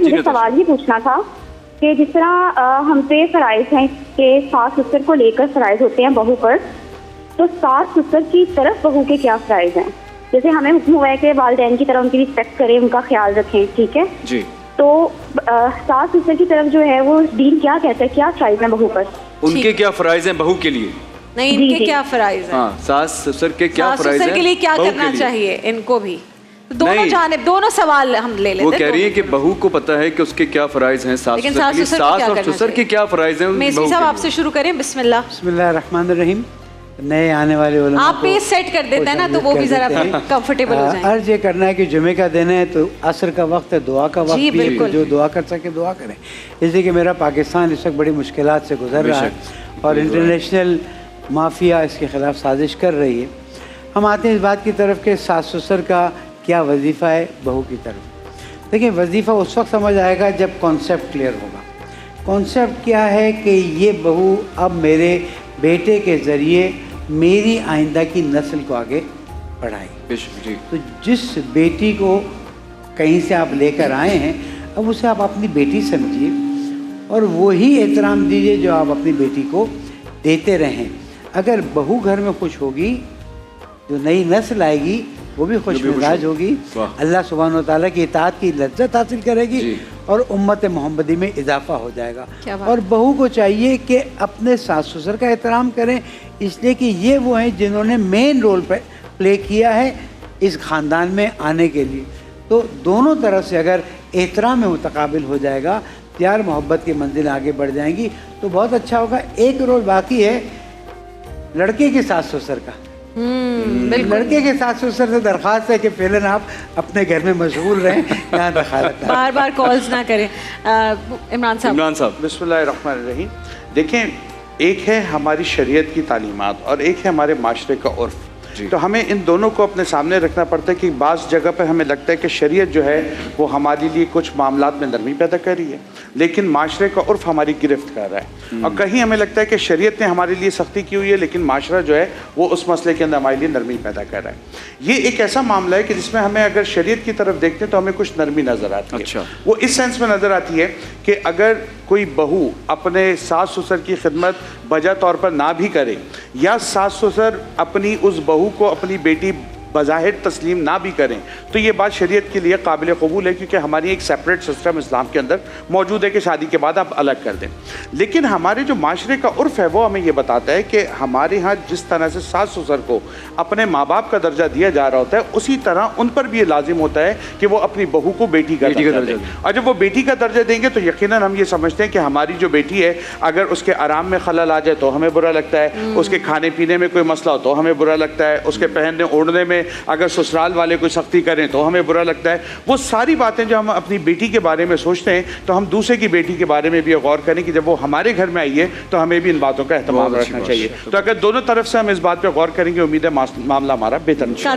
मुझे सवाल ही पूछना था कि जिस तरह हम पे फराइज हैं कि सास ससुर को लेकर फराइज होते हैं बहू पर, तो सास ससुर की तरफ बहू के क्या फराइज हैं? जैसे हमें हुक्म हुआ है कि वालिदैन की तरह उनकी रिस्पेक्ट करें, उनका ख्याल रखें, ठीक है जी। तो सास ससुर की तरफ जो है वो दीन क्या कहता है, क्या फराइज है बहू पर? उनके क्या फराइज हैं बहू के लिए? नहीं, जी, इनके जी। क्या फराइज हैं? हाँ, सास ससुर के क्या सास फराइज ससुर हैं के लिए क्या बहू करना के लिए? चाहिए इनको भी? दोनों नहीं। जानिब, दोनों सवाल हम ले लेते वो हैं। कह रही है कि बहू को पता है कि उसके क्या फराइज हैं सास लेकिन ससुर के लिए, सास ससुर को सास क्या और करना ससुर के चाहिए? क्या फराइज हैं मेसरी बहू साहब के आपसे शुरू करें, बिस्मिल्लाह। बिस्मिल्लाहिर्रहमानिर्रहीम। नए आने वाले उलमा आप को पेज सेट कर देते हैं ना, तो वो भी जरा कंफर्टेबल हो जाए। अर्ज ये करना है कि जुमे का दिन है तो असर का वक्त है, दुआ का वक्त जी, भी है, तो बिल्कुल। जो दुआ कर सके दुआ करें। इसलिए कि मेरा पाकिस्तान इस वक्त बड़ी मुश्किलात से गुजर रहा है और इंटरनेशनल माफिया इसके ख़िलाफ़ साजिश कर रही है। हम आते हैं इस बात की तरफ कि सास ससुर का क्या वजीफ़ा है बहू की तरफ। देखिए, वजीफ़ा उस वक्त समझ आएगा जब कॉन्सेप्ट क्लियर होगा। कॉन्सेप्ट क्या है कि ये बहू अब मेरे बेटे के ज़रिए मेरी आइंदा की नस्ल को आगे बढ़ाएगी। जी। तो जिस बेटी को कहीं से आप लेकर आए हैं, अब उसे आप अपनी बेटी समझिए और वही एहतराम दीजिए जो आप अपनी बेटी को देते रहें। अगर बहू घर में खुश होगी, जो नई नस्ल आएगी वो भी खुश मिजाज होगी, अल्लाह सुब्हान व तआला की इताअत की लज्जत हासिल करेगी और उम्मत मोहम्मदी में इजाफा हो जाएगा। और बहू को चाहिए कि अपने सास ससुर का एहतराम करें, इसलिए कि ये वो हैं जिन्होंने मेन रोल प्ले किया है इस ख़ानदान में आने के लिए। तो दोनों तरफ से अगर एहतराम में मुतकाबिल हो जाएगा, प्यार मोहब्बत की मंजिल आगे बढ़ जाएंगी तो बहुत अच्छा होगा। एक रोल बाकी है लड़के के सास ससुर का। लड़के के सास ससुर से दरख्वास्त है कि पहले आप अपने घर में मशगूल रहें, यहाँ दखालत बार बार कॉल्स ना करें। इमरान साहब। बिस्मिल्लाहिर्रहमानिर्रहीम। देखें, एक है हमारी शरीयत की तालीमात और एक है हमारे माशरे का उर्फ। तो हमें इन दोनों को अपने सामने रखना पड़ता है कि बाज़ जगह पर हमें लगता है कि शरीयत जो है वो हमारे लिए कुछ मामलात में नरमी पैदा कर रही है, लेकिन माशरे का उर्फ हमारी गिरफ्त कर रहा है। और कहीं हमें लगता है कि शरीयत ने हमारे लिए सख्ती की हुई है, लेकिन माशरा जो है वो उस मसले के अंदर हमारे लिए नरमी पैदा कर रहा है। ये एक ऐसा मामला है कि जिसमें हमें अगर शरीयत की तरफ देखते हैं तो हमें कुछ नरमी नज़र आती है। अच्छा। वो इस सेंस में नज़र आती है कि अगर कोई बहू अपने सास ससुर की खिदमत बजा तौर पर ना भी करे, या सास ससुर अपनी उस बहू को अपनी बेटी बज़ाहिर तस्लीम ना भी करें, तो ये बात शरीयत के लिए काबिल कबूल है, क्योंकि हमारी एक सेपरेट सिस्टम इस्लाम के अंदर मौजूद है कि शादी के बाद आप अलग कर दें। लेकिन हमारे जो माशरे का उर्फ है वो हमें ये बताता है कि हमारे यहाँ जिस तरह से सास ससुर को अपने माँ बाप का दर्जा दिया जा रहा होता है, उसी तरह उन पर भी ये लाजिम होता है कि वो अपनी बहू को बेटी का दर्जा दें। और जब वो बेटी का दर्जा देंगे तो यकीनन हम ये समझते हैं कि हमारी जो बेटी है, अगर उसके आराम में खलल आ जाए तो हमें बुरा लगता है, उसके खाने पीने में कोई मसला हो तो हमें बुरा लगता है, उसके पहनने ओढ़ने में अगर ससुराल वाले कोई सख्ती करें तो हमें बुरा लगता है। वो सारी बातें जो हम अपनी बेटी के बारे में सोचते हैं, तो हम दूसरे की बेटी के बारे में भी गौर करें कि जब वो हमारे घर में आई है तो हमें भी इन बातों का एहतमाम रखना चाहिए। तो अगर दोनों तरफ से हम इस बात पर गौर करेंगे, उम्मीद है मामला हमारा बेहतर